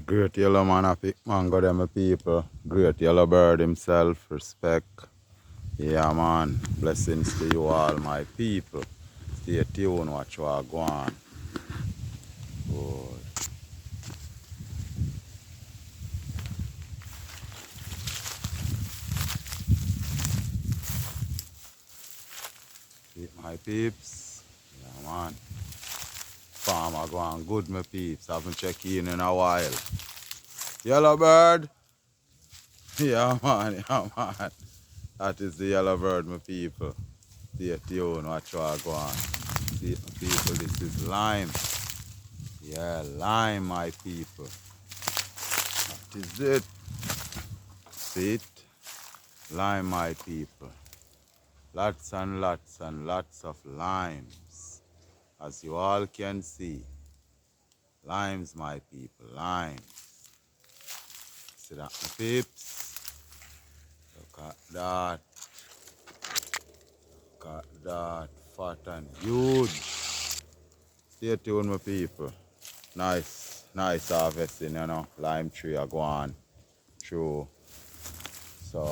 Great yellow man a pick mango them a people. Great yellow bird himself. Respect. Yeah man. Blessings to you all my people. Stay tuned, watch what go on. Good. See my peeps. Yeah man. Farmer go on good my peeps. Haven't checked in a while. Yellow bird. Yeah man, yeah man. That is the yellow bird my people. Stay tuned, watch what go on. See my people, this is lime. Yeah, lime my people. That is it. See it? Lime my people. Lots and lots and lots of limes. As you all can see. Limes my people, limes. See that my peeps? Look at that. Look at that. Fat and huge. Stay tuned my people. Nice harvesting, you know. Lime tree are going through. So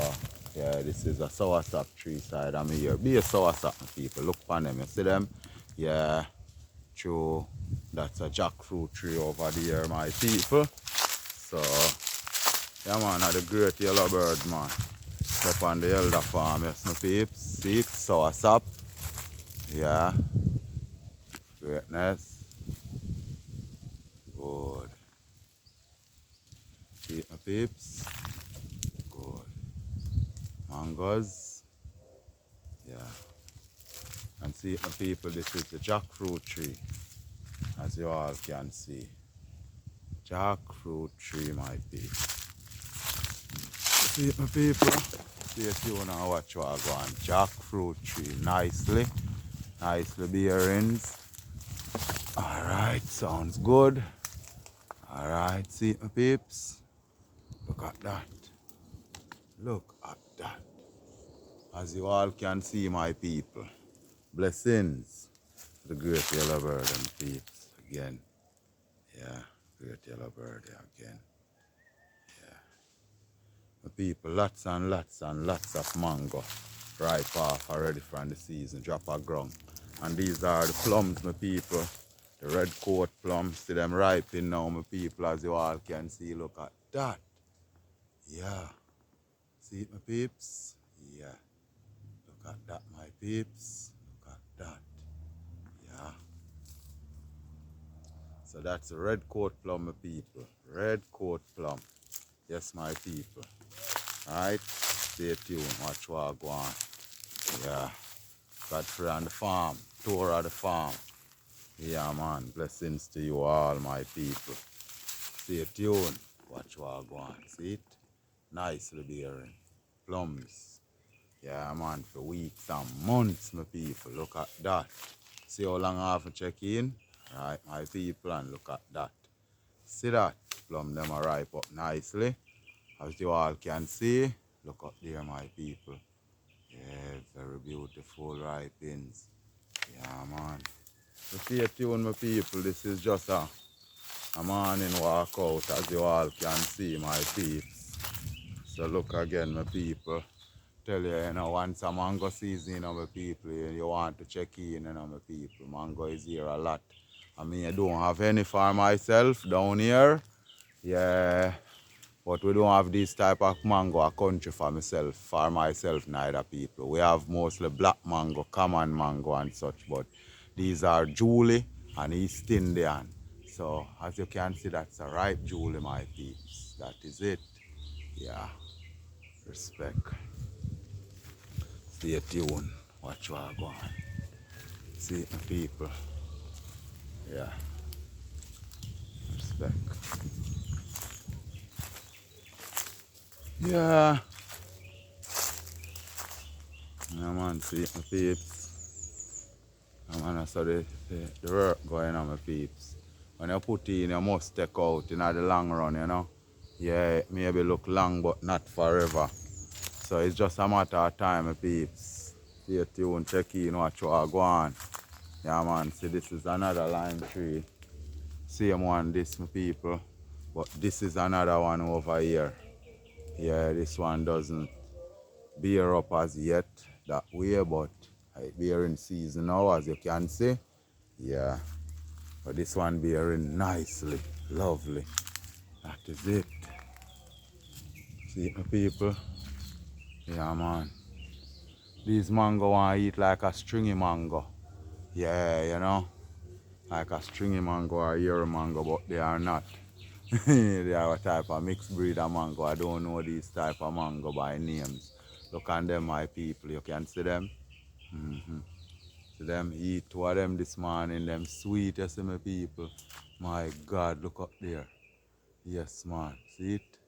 yeah, this is a soursop tree side. I'm here. Be a soursop people. Look upon them. You see them? Yeah. True. That's a jackfruit tree over there, my people. So yeah man, the great yellow bird man. Up on the elder farm, yes, my peeps. See it? Soursop. Yeah. Greatness. Good. See it, my peeps? Good. Mangoes. Yeah. And see my people, this is the jackfruit tree, as you all can see. Jackfruit tree, my people. See my people, stay tuned and watch what I go on. Jackfruit tree, nicely bearings. Alright, sounds good. Alright, see my peeps. Look at that. Look at that. As you all can see, my people. Blessings to the great yellow bird and peeps again. Yeah, great yellow bird again. Yeah. The people, lots and lots and lots of mango ripe off already from the season, drop a ground. And these are the plums, my people. The red coat plums. See them ripening now, my people, as you all can see. Look at that. Yeah. See it, my peeps? Yeah. Look at that, my peeps. Look at that. Yeah. So that's a red coat plum, my people. Red coat plum. Yes, my people. Alright? Stay tuned. Watch what go on. Yeah. Godfrey on the farm. Tour of the farm. Yeah, man. Blessings to you all, my people. Stay tuned. Watch what go on. See it? Nicely bearing. Plums. Yeah, man. For weeks and months, my people. Look at that. See how long I have to check in? Right, my people, and look at that. See that? Plum them are ripe up nicely. As you all can see, look up there, my people. Yeah, very beautiful ripens. Yeah, man. So stay tuned, my people. This is just a morning walkout, as you all can see, my peeps. So look again, my people. Tell you, you know, once a mango season, you know, my people, you want to check in, you know, my people. Mango is here a lot. I mean, I don't have any for myself down here. Yeah. But we don't have this type of mango a country for myself, neither people. We have mostly black mango, common mango and such, but these are Julie and East Indian. So as you can see, that's a ripe Julie, my peeps. That is it. Yeah. Respect. Stay tuned. Watch what I go on. See my people. Yeah. Respect. Yeah. Yeah, man, see my peeps. Yeah, man, I saw the work going on, my peeps. When you put in, you must take out in the long run, you know. Yeah, it maybe look long, but not forever. So it's just a matter of time, my peeps. Stay tuned, check in, watch what go on. Yeah, man, see, this is another lime tree. Same one, this, my people. But this is another one over here. Yeah, this one doesn't bear up as yet that way, but it bearing season now, as you can see. Yeah, but this one bearing nicely, lovely. That is it. See it, my people? Yeah, man. These mango want to eat like a stringy mango. Yeah, you know, like a stringy mango or a ear mango, but they are not. They are a type of mixed breed of mango. I don't know these type of mango by names. Look at them, my people. You can see them. See them eat two of them this morning. Them sweet, you see my people. My God, look up there. Yes, man. See it?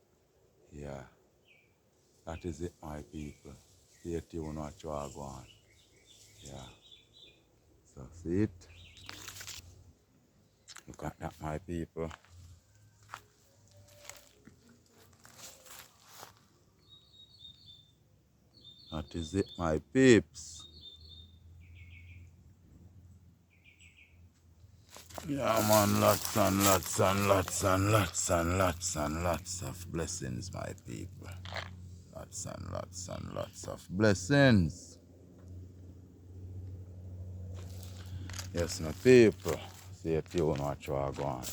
Yeah. That is it, my people. Stay tuned, watch what go on. Yeah. So see it? Look at that, my people. That is it, my peeps. Yeah, man, lots and lots and lots and lots and lots and lots of blessings, my people. Lots and lots and lots of blessings. Yes, my people. Stay tuned, watch what go on.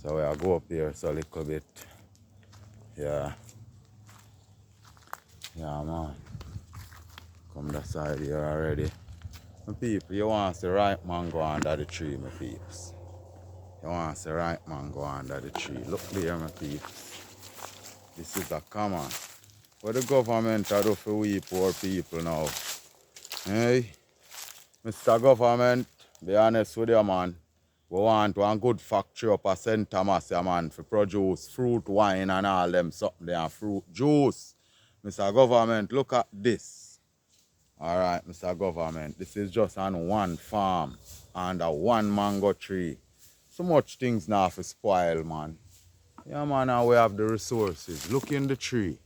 So I go up here so a little bit. Yeah. Yeah, man. Come that side here already. My people, you want to see ripe mango under the tree, my peeps. You want to see ripe mango under the tree. Look there, my peeps. This is a common. What the government are do for we poor people now? Hey, Mr. Government, be honest with you, man. We want one good factory up at St. Thomas, yeah, man, for produce fruit, wine, and all them something there, fruit juice. Mr. Government, look at this. All right, Mr. Government, this is just on one farm under one mango tree. So much things now for spoil, man. Yeah, man, now we have the resources. Look in the tree.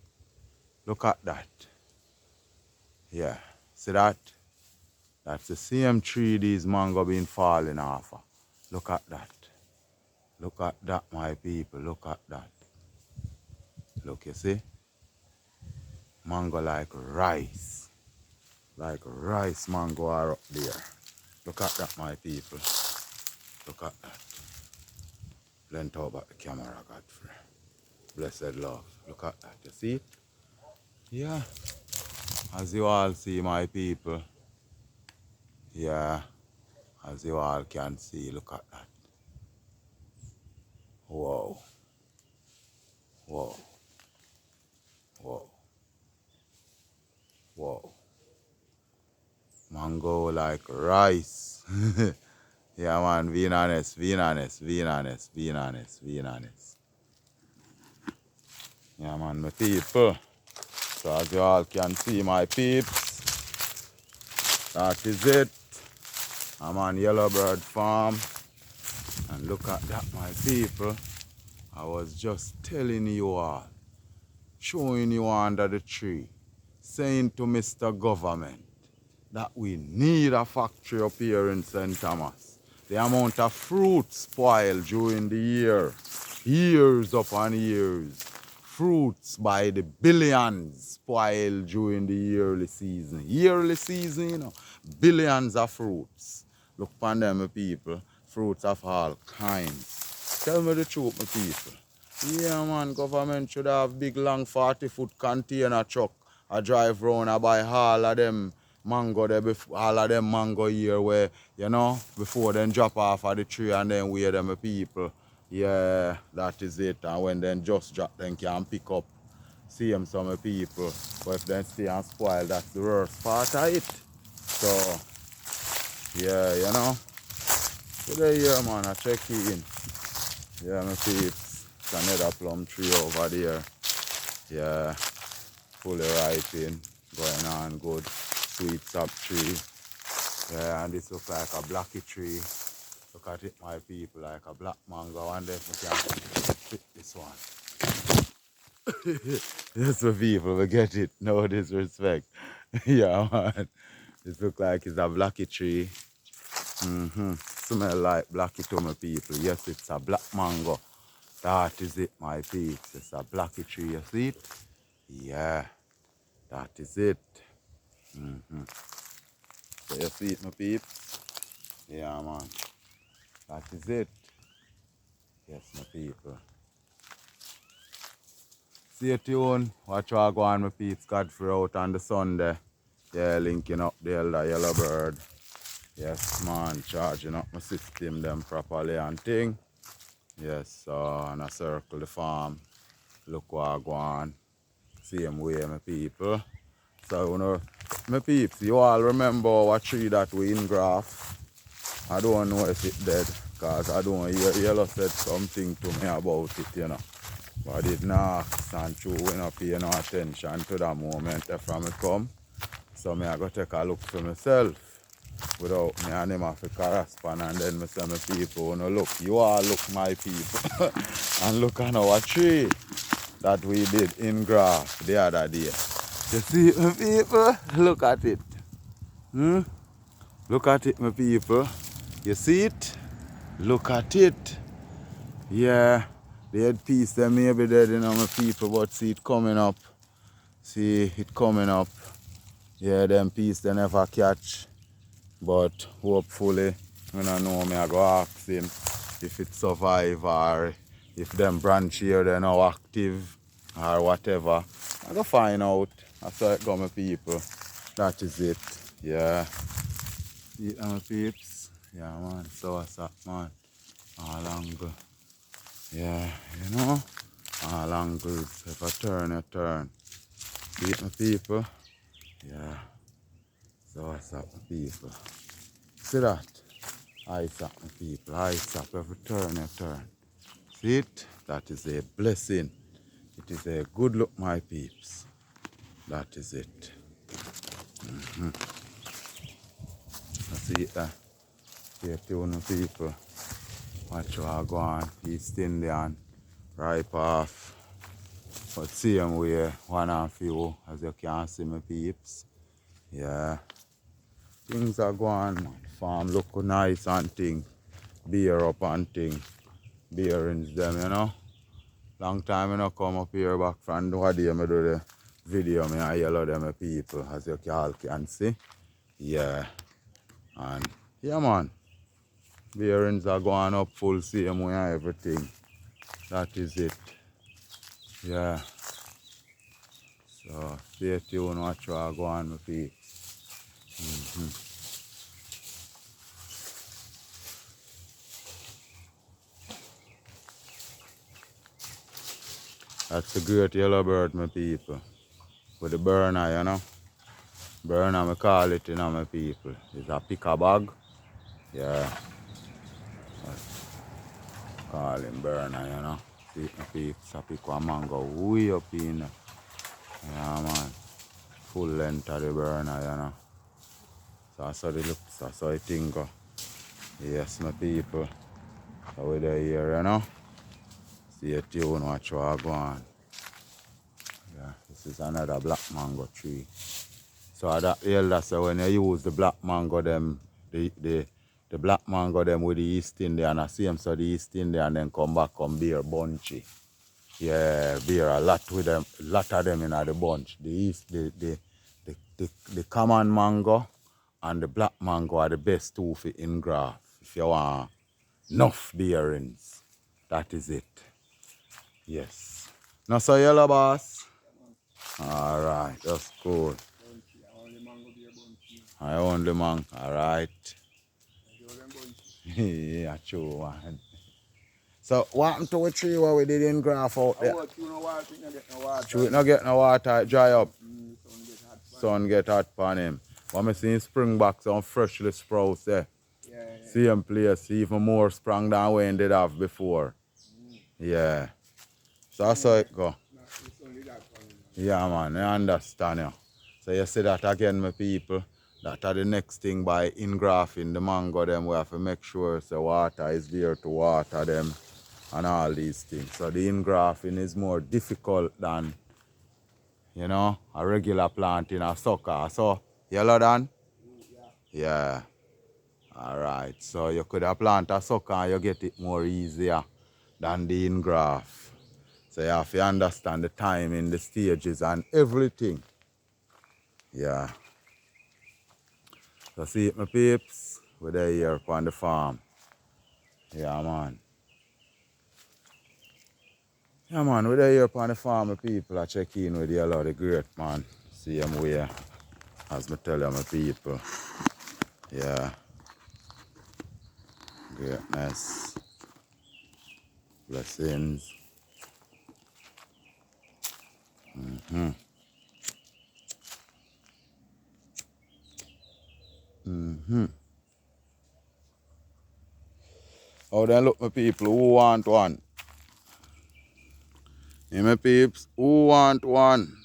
Look at that. Yeah, see that? That's the same tree these mango been falling off of. Look at that. Look at that, my people. Look at that. Look, you see? Mango like rice. Like rice mango are up there. Look at that, my people. Look at that. Lean over the camera, Godfrey. Blessed love. Look at that. You see it? Yeah. As you all see, my people. Yeah. As you all can see, look at that. Whoa. Whoa. Whoa. Whoa. Mango like rice. Yeah, man, being honest, being honest, being honest, being honest, being honest. Yeah, man, my people. So as you all can see, my peeps, that is it. I'm on Yellowbird Farm. And look at that, my people. I was just telling you all, showing you under the tree, saying to Mr. Government that we need a factory up here in St. Thomas. The amount of fruit spoiled during the year, years upon years. Fruits by the billions spoiled during the yearly season. Yearly season, you know, billions of fruits. Look upon them, my people. Fruits of all kinds. Tell me the truth, my people. Yeah, man, government should have big, long, 40-foot container truck. I drive round, I buy all of them mango there, all of them mango here where, you know, before then drop off of the tree and then wear them, my people. Yeah, that is it. And when then just drop, then can pick up. See them some people. But if they stay and spoil, that's the worst part of it. So, yeah, you know. Today here, man, I check it in. Yeah, my peeps. It's another plum tree over there. Yeah, fully ripening, going on good. Sweet sap tree. Yeah, and this looks like a blacky tree. Look at it, my people, like a black mango. I wonder if we can pick this one. Yes, my people, we get it. No disrespect. Yeah, man. This looks like it's a blacky tree. Smell like blacky to my people. Yes, it's a black mango. That is it, my peeps. It's a blacky tree, you see it? Yeah, that is it. So you see it, my peeps? Yeah, man. That is it. Yes, my people. Stay tuned. Watch what go on, my peeps. Godfrey out on the Sunday. Yeah, linking up the elder yellow bird. Yes, man. Charging up my system them properly and thing. Yes, and I circle the farm. Look what go on. Same way, my people. So, you know, my peeps, you all remember what tree that we in graph. I don't know if it's dead, because I don't hear Yellow said something to me about it, you know. But I did not ask and true, we not pay no attention to that moment from it come. So I go take a look for myself without me and him have to correspond, and then I say my people, no look, you all look my people. And look at our tree that we did in graph the other day. You see my people? Look at it. Look at it, my people. You see it? Look at it. Yeah, the head piece there may be dead, you know, my people, but see it coming up. See it coming up. Yeah, them piece they never catch. But hopefully, when I know me, I go ask him if it survive or if them branch here they're now active or whatever. I go find out. That's how it go, my people. That is it. Yeah. See it, my peeps? Yeah, man. So what's up, man? All angle. Yeah, you know? All angles. If I turn, I turn. See it, my people? Yeah. So what's up, my people? See that? Ice up, my people. Ice up. Every turn, I turn. See it? That is a blessing. It is a good look, my peeps. That is it. I see it there. Stay tuned, people. Watch what go on. East Indian. Ripe off. But same way, one and few, as you can see, my peeps. Yeah. Things are going, man. Farm look nice and thing. Beer up and thing. Bearings them, you know. Long time I you come up here back from the day I do the video, I yellow them my people, as you all can see. Yeah. And yeah, man. Bearings are going up full same way and everything. That is it. Yeah. So stay tuned, watch what go on, my people. That's the great yellow bird, my people. With the burner, you know. Burner, I call it, you know, my people. It's a pick a bag. Yeah. Call him burner, you know. See, my peeps, a pick one mango way up in. Yeah, man. Full length of the burner, you know. So that's how it looks, that's how it thing go. Yes, my people. So we're here, you know. Stay tuned, watch what go on. Yeah, this is another black mango tree. So that elder say when you use the black mango them, the black mango them with the East Indian, I see them so the East Indian then come back and bear bunchy. Yeah, bear a lot with them, lot of them in the bunch. The common mango and the black mango are the best two for in graft. If you want enough bearings, that is it. Yes. Not so yellow, boss. All right, that's cool. I own the mango. All right. Yeah, true, man. So, what happened to a tree where we didn't graft out there? True, it not get no water, it dry up. Sun get hot on him. But I see him spring back some freshly sprouts there. Same place, even more sprung than when did have before. Yeah. So that's how it go. Yeah, man, I understand you. So you see that again, my people. That are the next thing by ingrafting the mango them. We have to make sure the water is there to water them and all these things. So the ingrafting is more difficult than, you know, a regular planting a sucker. So, yellow done? Yeah. Alright. So you could have plant a sucker and you get it more easier. than the engraft. So you have to understand the timing, the stages and everything. Yeah. So see it, my peeps, we're there here upon the farm. Yeah, man. Yeah, man, we're there here upon the farm, my people. I check in with Yallow, the great man. See him where, as me tell you, my people. Yeah. Greatness. Blessings. Mm-hmm. Mm-hmm. Oh, then look, my people, who want one? Hey, my peeps, who want one?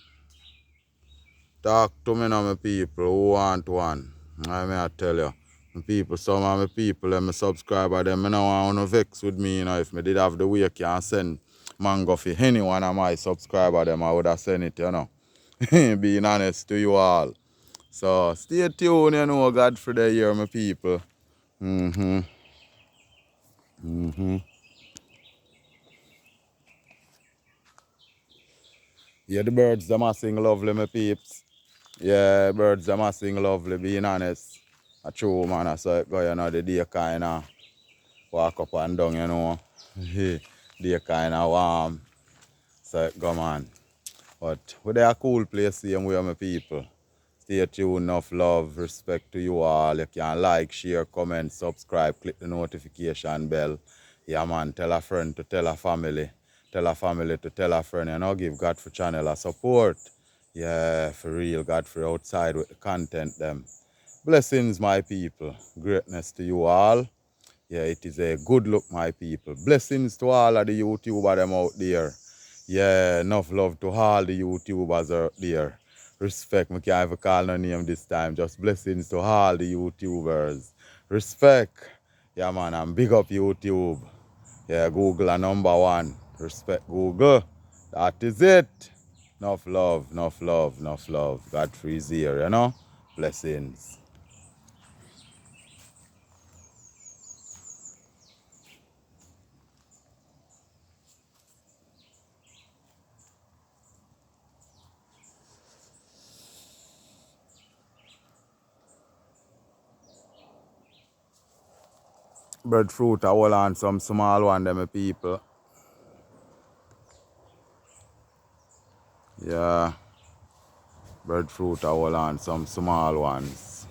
Talk to me now, my people, who want one? I tell you, my people, some of my people, them subscriber, them, I don't want to vex with me, you know, if I did have the way I can send mango for any one of my subscriber, them, I would have sent it, you know. Being honest to you all. So, stay tuned, you know, God for the year, my people. Mm-hmm. Mm-hmm. Yeah, the birds, them are sing lovely, my peeps. Yeah, birds, them are sing lovely, being honest. A true man, I saw it go, you know, the day kind of walk up and down, you know. Day kind of warm. So it go, man. But we're there a cool place, same way, my people. Stay tuned, enough love, respect to you all. You can like, share, comment, subscribe, click the notification bell. Yeah, man, tell a friend to tell a family. Tell a family to tell a friend. And I'll give God for channel a support. Yeah, for real, God for outside with the content them. Blessings, my people. Greatness to you all. Yeah, it is a good look, my people. Blessings to all of the YouTubers them out there. Yeah, enough love to all the YouTubers out there. Respect, I can't even call no name this time. Just blessings to all the YouTubers. Respect. Yeah, man, and big up YouTube. Yeah, Google are number one. Respect Google. That is it. Enough love, enough love, enough love. Godfrey is here, you know? Blessings. Breadfruit, I hold on some small one, them people. Yeah, breadfruit, I hold on some small ones.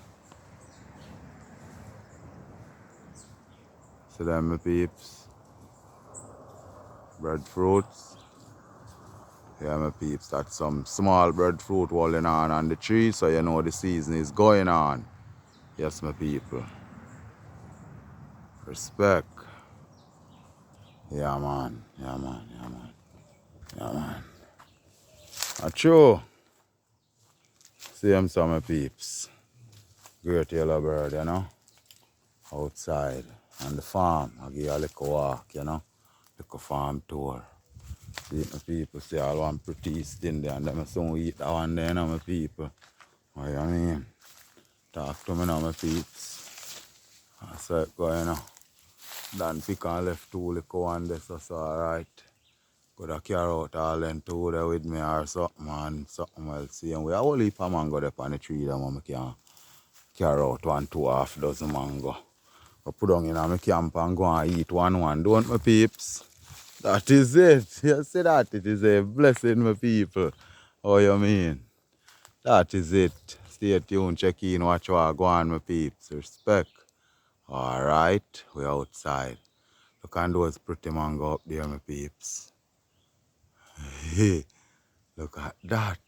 See them, my peeps. Breadfruits. Yeah, my peeps, that's some small breadfruit holding on the tree, so you know the season is going on. Yes, my people. Respect. Yeah, man. Yeah, man. Yeah, man. Yeah, man. That's true. See them, some my peeps. Great yellow bird, you know. Outside on the farm. I give you a little walk, you know. Little farm tour. See my people say all one pretty east in there and them soon eat that one there, you know, my people. What you mean? Talk to me now, my peeps. I said go, you know. Dan pick and left two little one there, so alright. Could have carry out all them two there with me or something, and something else. See, and we have a whole heap of mango there on the tree there, man. I can carry out 1, 2 half dozen mango. I put down in my camp and go and eat one, don't my peeps? That is it. You see that? It is a blessing, my people. How you mean? That is it. Stay tuned, check in, watch what go on, my peeps. Respect. Alright, we're outside. Look at those pretty mango up there, my peeps. Hey, look at that.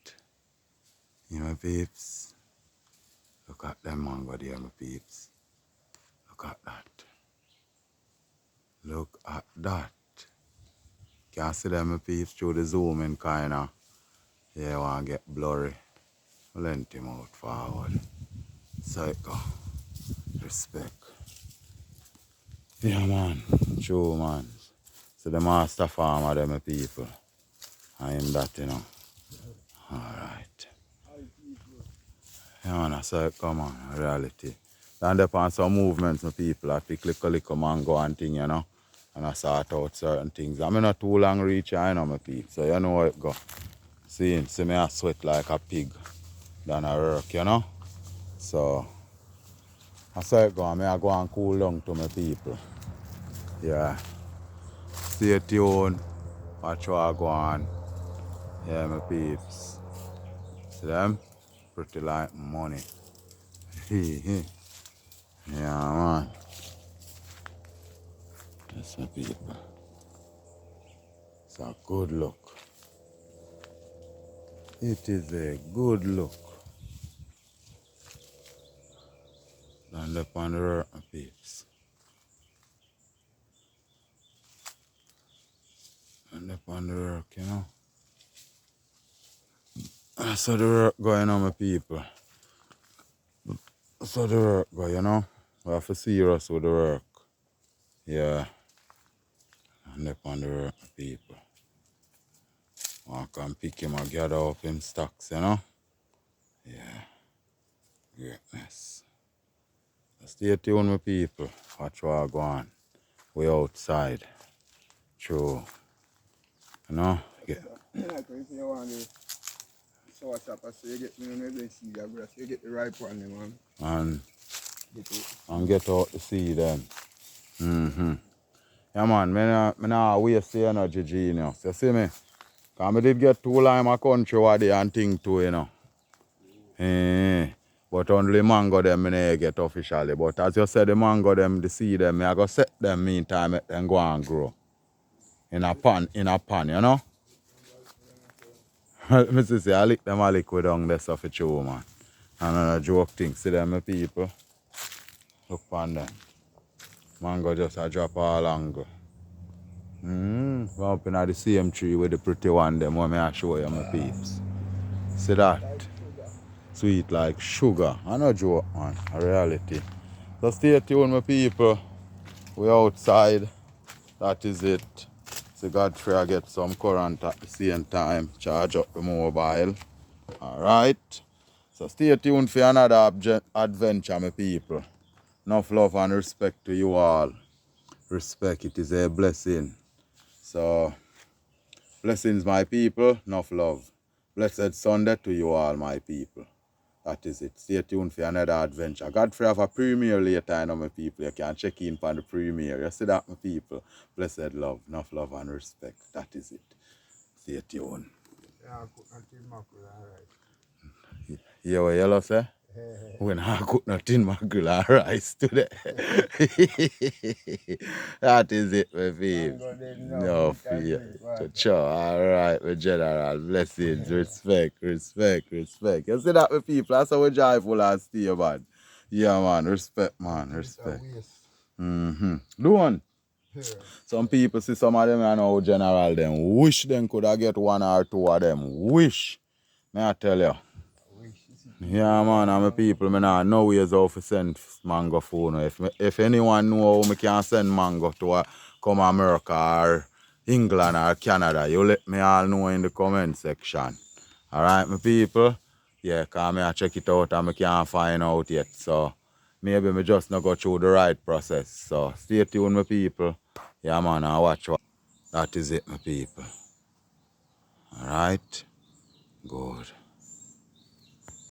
You know, my peeps. Look at them mango there, my peeps. Look at that. Look at that. Can see them, my peeps, through the zoom in kinda. Yeah, I want to get blurry. Length him out forward. So it go. Respect. Yeah, man. True, man. So the master farmer, them my people. I am that, you know. Alright. Yeah, man, I saw it come on, reality. Then depend on some movements, my people. I pick little mango and thing, you know. and I sort out certain things. I'm not too long reach, I know my people. So you know how it go. See me I sweat like a pig than a work, you know? So I saw it go, I go and cool down to my people. Yeah. Stay tuned. Watch what I go on. Yeah, my peeps. See them? Pretty like money. Yeah, man. That's my people. It's a good look. It is a good look. Stand up on the rock, my peeps. Stand up on the rock, you know. I saw the work going on, my people. I saw the work go, you know. We have to serious with the work. Yeah. Stand up on the rock, my people. I can pick him and gather up him stocks, you know. Yeah. Greatness. Stay tuned, my people. Watch what I go on. We outside. True. You know? Yeah. Like if you want the sour sapper, so you get me the seed, you get the ripe one, man. And get out the seed then. Yeah, man, I not waste the energy, genius. You see me? Because I did get too long in my country what they and thing too, you know. But only mango them I get officially. But as you said, the mango them, the seed them, I go set them meantime make them go and grow. In a pan, you know? Mrs. say, I lick them a liquid down there stuff for true, man. And a joke thing. See them, my people. Look on them. Mango just a drop all angle. Go up in the same tree with the pretty one them when I show you my peeps. See that? Sweet like sugar. I no joke, man. A reality. So stay tuned, my people. We outside. That is it. So Godfrey I get some current at the same time. Charge up the mobile. Alright. So stay tuned for another adventure, my people. Enough love and respect to you all. Respect, it is a blessing. So, blessings, my people. Enough love. Blessed Sunday to you all, my people. That is it. Stay tuned for another adventure. Godfrey have a premiere later, you know, my people. You can check in for the premiere. You see that, my people? Blessed love. Enough love and respect. That is it. Stay tuned. Yeah, I cook until mackerel, alright. You what Yellow say? When I cook nothing mackerel and rice today. That is it, my people. No fear. Sure, alright, my general. Blessings, respect. You see that, my people? That's how we joyful and stay, man. Yeah, man. Respect, man. Respect. Do one. Yeah. Some people see some of them and know general them. Wish them could have get one or two of them. Wish. May I tell you? Yeah, man, I'm a people, I know ways how to send mango phone. If anyone know how I can send mango to come America or England or Canada, you let me all know in the comment section. Alright, my people? Yeah, because I check it out and I can't find out yet. So, maybe I just not go through the right process. So, stay tuned, my people. Yeah, man, and watch what. That is it, my people. Alright? Good.